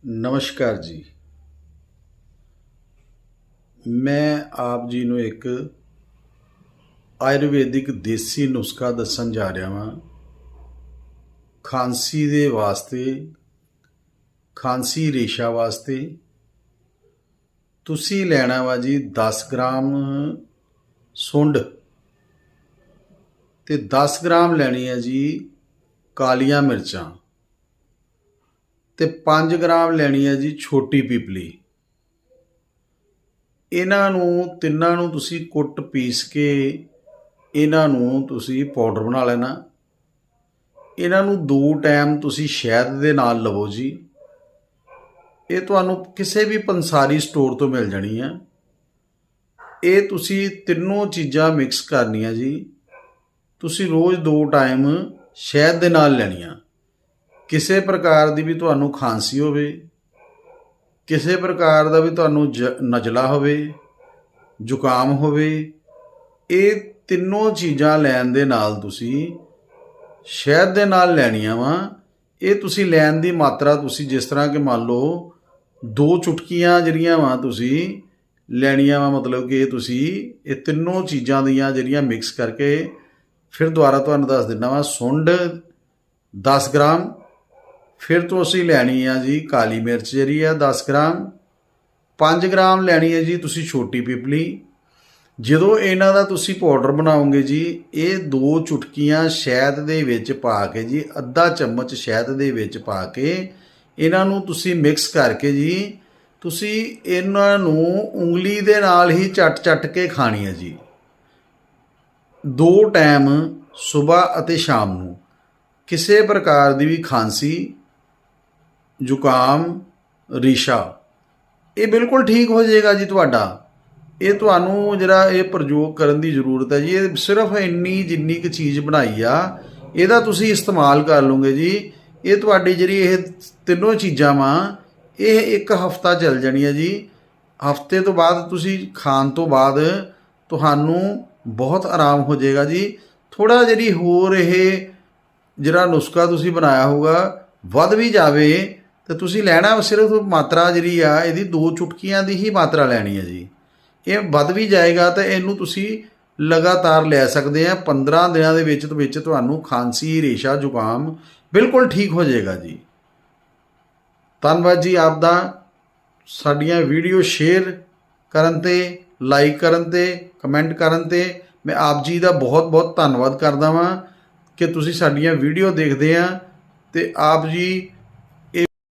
ਨਮਸਕਾਰ ਜੀ। ਮੈਂ ਆਪ ਜੀ ਨੂੰ ਇੱਕ ਆਯੁਰਵੈਦਿਕ ਦੇਸੀ ਨੁਸਖਾ ਦੱਸਣ ਜਾ ਰਿਹਾ ਹਾਂ। ਖਾਂਸੀ ਦੇ ਵਾਸਤੇ, ਖਾਂਸੀ ਰੇਸ਼ਾ ਵਾਸਤੇ ਤੁਸੀਂ ਲੈਣਾ ਵਾ ਜੀ 10 ਗ੍ਰਾਮ ਸੁੰਡ ਤੇ 10 ਗ੍ਰਾਮ ਲੈਣੀ ਹੈ ਜੀ ਕਾਲੀਆਂ ਮਿਰਚਾਂ ਤੇ 5 ਗ੍ਰਾਮ ਲੈਣੀ ਹੈ ਜੀ ਛੋਟੀ ਪੀਪਲੀ। ਇਹਨਾਂ ਨੂੰ ਤਿੰਨਾਂ ਨੂੰ ਤੁਸੀਂ ਕੁੱਟ ਪੀਸ ਕੇ ਇਹਨਾਂ ਨੂੰ ਤੁਸੀਂ ਪਾਊਡਰ ਬਣਾ ਲੈਣਾ। ਇਹਨਾਂ ਨੂੰ 2 ਟਾਈਮ ਤੁਸੀਂ ਸ਼ਹਿਦ ਦੇ ਨਾਲ ਲਵੋ ਜੀ। ਇਹ ਤੁਹਾਨੂੰ ਕਿਸੇ ਵੀ ਪੰਸਾਰੀ ਸਟੋਰ ਤੋਂ ਮਿਲ ਜਾਣੀ ਆ। ਇਹ ਤੁਸੀਂ ਤਿੰਨੋਂ ਚੀਜ਼ਾਂ ਮਿਕਸ ਕਰਨੀਆਂ ਜੀ। ਤੁਸੀਂ ਰੋਜ਼ 2 ਟਾਈਮ ਸ਼ਹਿਦ ਦੇ ਨਾਲ ਲੈਣੀਆਂ। ਕਿਸੇ ਪ੍ਰਕਾਰ ਦੀ ਵੀ ਤੁਹਾਨੂੰ ਖਾਂਸੀ ਹੋਵੇ, ਕਿਸੇ ਪ੍ਰਕਾਰ ਦਾ ਵੀ ਤੁਹਾਨੂੰ ਨਜ਼ਲਾ ਹੋਵੇ, ਜ਼ੁਕਾਮ ਹੋਵੇ, ਇਹ ਤਿੰਨੋਂ ਚੀਜ਼ਾਂ ਲੈਣ ਦੇ ਨਾਲ ਤੁਸੀਂ ਸ਼ਹਿਦ ਦੇ ਨਾਲ ਲੈਣੀਆਂ ਵਾ। ਇਹ ਤੁਸੀਂ ਲੈਣ ਦੀ ਮਾਤਰਾ ਤੁਸੀਂ ਜਿਸ ਤਰ੍ਹਾਂ ਕਿ ਮੰਨ ਲਓ 2 ਚੁਟਕੀਆਂ ਜਿਹੜੀਆਂ ਵਾ ਤੁਸੀਂ ਲੈਣੀਆਂ ਵਾ, ਮਤਲਬ ਕਿ ਤੁਸੀਂ ਇਹ ਤਿੰਨੋਂ ਚੀਜ਼ਾਂ ਦੀਆਂ ਜਿਹੜੀਆਂ ਮਿਕਸ ਕਰਕੇ, ਫਿਰ ਦੁਬਾਰਾ ਤੁਹਾਨੂੰ ਦੱਸ ਦਿੰਦਾ ਵਾ, ਸੁੰਡ 10 ਗ੍ਰਾਮ, ਫਿਰ ਤੋਂ ਅਸੀਂ ਲੈਣੀ ਆ ਜੀ ਕਾਲੀ ਮਿਰਚ ਜਿਹੜੀ ਆ 10 ਗ੍ਰਾਮ, 5 ਗ੍ਰਾਮ ਲੈਣੀ ਹੈ ਜੀ ਤੁਸੀਂ ਛੋਟੀ ਪੀਪਲੀ। ਜਦੋਂ ਇਹਨਾਂ ਦਾ ਤੁਸੀਂ ਪਾਊਡਰ ਬਣਾਓਗੇ ਜੀ, ਇਹ 2 ਚੁਟਕੀਆਂ ਸ਼ਹਿਦ ਦੇ ਵਿੱਚ ਪਾ ਕੇ ਜੀ, ਅੱਧਾ ਚਮਚ ਸ਼ਹਿਦ ਦੇ ਵਿੱਚ ਪਾ ਕੇ ਇਹਨਾਂ ਨੂੰ ਤੁਸੀਂ ਮਿਕਸ ਕਰਕੇ ਜੀ, ਤੁਸੀਂ ਇਹਨਾਂ ਨੂੰ ਉਂਗਲੀ ਦੇ ਨਾਲ ਹੀ ਚੱਟ ਕੇ ਖਾਣੀ ਹੈ ਜੀ। 2 ਟਾਈਮ ਸਵੇਰ ਅਤੇ ਸ਼ਾਮ ਨੂੰ। ਕਿਸੇ ਪ੍ਰਕਾਰ ਦੀ ਵੀ ਖਾਂਸੀ, ਜ਼ੁਕਾਮ, ਰੇਸ਼ਾ ਇਹ ਬਿਲਕੁਲ ਠੀਕ ਹੋ ਜਾਏਗਾ ਜੀ ਤੁਹਾਡਾ। ਇਹ ਤੁਹਾਨੂੰ ਜਿਹੜਾ ਇਹ ਪ੍ਰਯੋਗ ਕਰਨ ਦੀ ਜ਼ਰੂਰਤ ਹੈ ਜੀ। ਇਹ ਸਿਰਫ ਇੰਨੀ ਜਿੰਨੀ ਕੁ ਚੀਜ਼ ਬਣਾਈ ਆ, ਇਹਦਾ ਤੁਸੀਂ ਇਸਤੇਮਾਲ ਕਰ ਲਓਗੇ ਜੀ। ਇਹ ਤੁਹਾਡੀ ਜਿਹੜੀ ਇਹ ਤਿੰਨੋਂ ਚੀਜ਼ਾਂ ਵਾ, ਇਹ 1 ਹਫ਼ਤਾ ਚੱਲ ਜਾਣੀ ਹੈ ਜੀ। ਹਫ਼ਤੇ ਤੋਂ ਬਾਅਦ ਤੁਸੀਂ ਖਾਣ ਤੋਂ ਬਾਅਦ ਤੁਹਾਨੂੰ ਬਹੁਤ ਆਰਾਮ ਹੋ ਜਾਏਗਾ ਜੀ। ਥੋੜ੍ਹਾ ਜਿਹੜੀ ਹੋਰ ਇਹ ਜਿਹੜਾ ਨੁਸਖਾ ਤੁਸੀਂ ਬਣਾਇਆ ਹੋਊਗਾ ਵੱਧ ਵੀ ਜਾਵੇ ਤਾਂ ਤੁਸੀਂ ਲੈਣਾ ਸਿਰਫ ਮਾਤਰਾ ਜਿਹੜੀ ਆ ਇਹਦੀ 2 ਚੁਟਕੀਆਂ ਦੀ ਹੀ ਮਾਤਰਾ ਲੈਣੀ ਹੈ ਜੀ। ਇਹ ਵੱਧ ਵੀ ਜਾਏਗਾ ਤਾਂ ਇਹਨੂੰ ਤੁਸੀਂ ਲਗਾਤਾਰ ਲੈ ਸਕਦੇ ਆ। 15 ਦਿਨਾਂ ਦੇ ਵਿੱਚ ਤੁਹਾਨੂੰ ਖਾਂਸੀ, ਰੇਸ਼ਾ, ਜ਼ੁਕਾਮ ਬਿਲਕੁਲ ਠੀਕ ਹੋ ਜਾਏਗਾ ਜੀ। ਧੰਨਵਾਦ ਜੀ ਆਪ ਦਾ। ਸਾਡੀਆਂ ਵੀਡੀਓ ਸ਼ੇਅਰ ਕਰਨ 'ਤੇ, ਲਾਈਕ ਕਰਨ 'ਤੇ, ਕਮੈਂਟ ਕਰਨ 'ਤੇ ਮੈਂ ਆਪ ਜੀ ਦਾ ਬਹੁਤ ਬਹੁਤ ਧੰਨਵਾਦ ਕਰਦਾ ਵਾਂ ਕਿ ਤੁਸੀਂ ਸਾਡੀਆਂ ਵੀਡੀਓ ਦੇਖਦੇ ਆ। ਅਤੇ ਆਪ ਜੀ